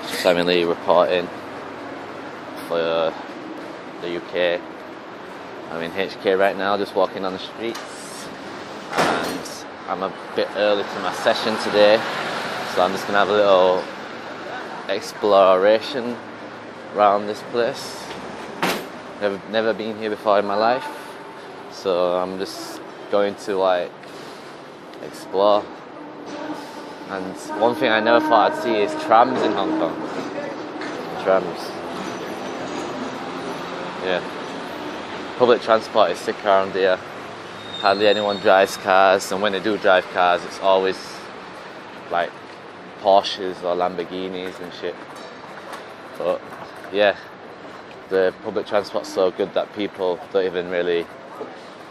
Sammy reporting for the UK. I'm in HK right now, just walking on the streets, and I'm a bit early to my session today, so I'm just gonna have a little exploration around this place. Never been here before in my life, so I'm just going to explore. And one thing I never thought I'd see is trams in Hong Kong. Trams. Yeah. Public transport is sick around here. Hardly anyone drives cars, and when they do drive cars, it's always like Porsches or Lamborghinis and shit. But yeah, the public transport's so good that people don't even really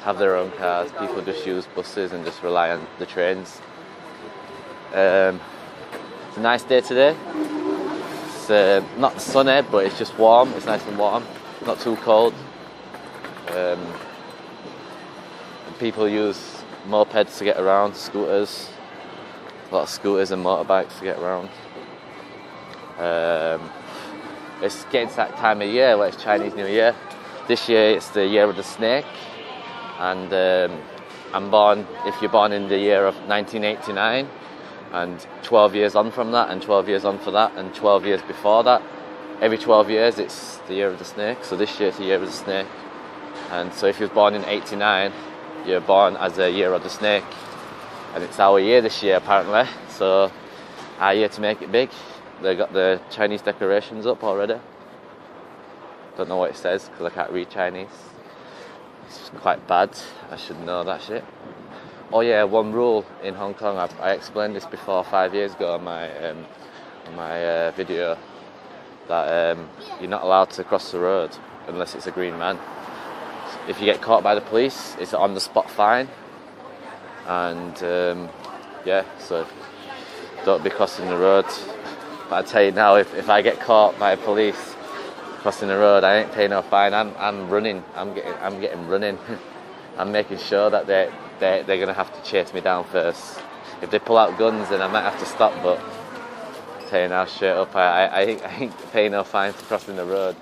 have their own cars. People just use buses and just rely on the trains. It's a nice day today. It's not sunny, but it's just warm. It's nice and warm, not too cold. People use mopeds to get around, scooters. A lot of scooters and motorbikes to get around. It's getting to that time of year where it's Chinese New Year. This year it's the year of the snake, and if you're born in the year of 1989, and 12 years on from that, and 12 years on for that, and 12 years before that, every 12 years it's the year of the snake. So this year it's the year of the snake. And so if you're born in 89, you're born as a year of the snake. And it's our year this year apparently, so our year to make it big. They got the Chinese decorations up already. Don't know what it says because I can't read Chinese. It's quite bad, I should know that shit. Oh yeah, one rule in Hong Kong, I explained this before 5 years ago on my video, that you're not allowed to cross the road unless it's a green man. If you get caught by the police, it's an on-the-spot fine. And so don't be crossing the road. But I tell you now, if I get caught by police crossing the road, I ain't paying no fine. I'm running. I'm getting running. I'm making sure that they're gonna have to chase me down first. If they pull out guns, then I might have to stop. But I tell you now, straight up, I ain't paying no fine for crossing the road.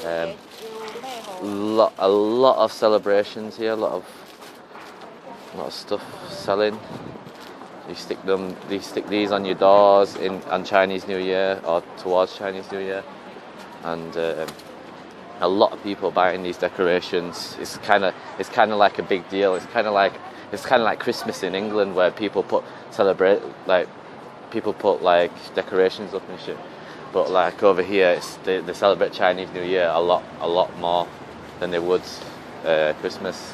A lot of celebrations here. A lot of stuff selling. You stick these on your doors on Chinese New Year or towards Chinese New Year, and a lot of people buying these decorations. It's kind of like a big deal. It's kind of like Christmas in England, where people put decorations up and shit. But like over here, they celebrate Chinese New Year a lot more than they would Christmas.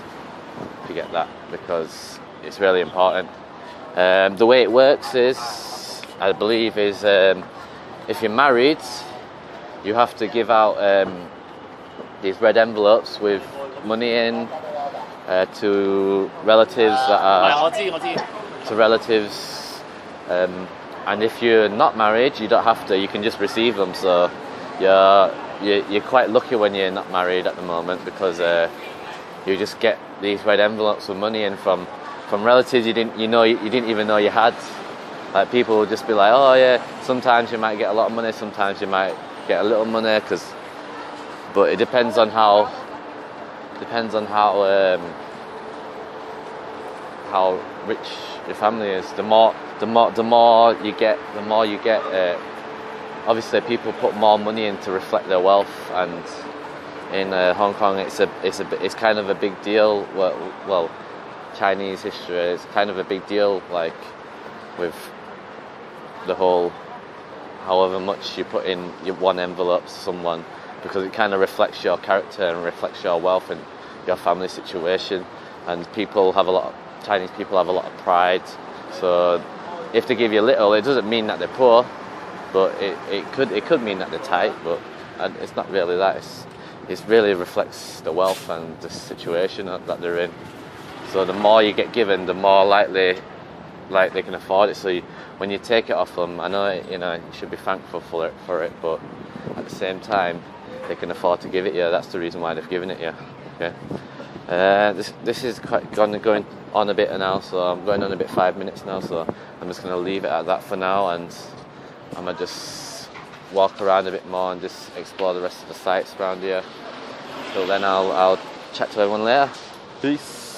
If you get that, because it's really important. The way it works is, I believe, if you're married, you have to give out these red envelopes with money in to relatives and if you're not married, you don't have to. You can just receive them. So you're quite lucky when you're not married at the moment, because you just get these red envelopes with money in from relatives you didn't even know you had. Like, people will just be like, oh yeah, sometimes you might get a lot of money, sometimes you might get a little money, but it depends on how rich your family is. The more you get. Obviously, people put more money in to reflect their wealth, and in Hong Kong, it's kind of a big deal. Well, Chinese history is kind of a big deal, like with the whole, however much you put in your one envelope to someone, because it kind of reflects your character and reflects your wealth and your family situation. And Chinese people have a lot of pride. So if they give you little, it doesn't mean that they're poor, but it could mean that they're tight. But it's not really that. It really reflects the wealth and the situation that they're in. So the more you get given, the more likely they can afford it. So when you take it off them, I know you should be thankful for it, but at the same time, they can afford to give it you. That's the reason why they've given it you. Okay. This is going on a bit now, so I'm going on a bit 5 minutes now. So I'm just going to leave it at that for now, and I'm gonna just walk around a bit more and just explore the rest of the sites around here. Till then, I'll chat to everyone later. Peace.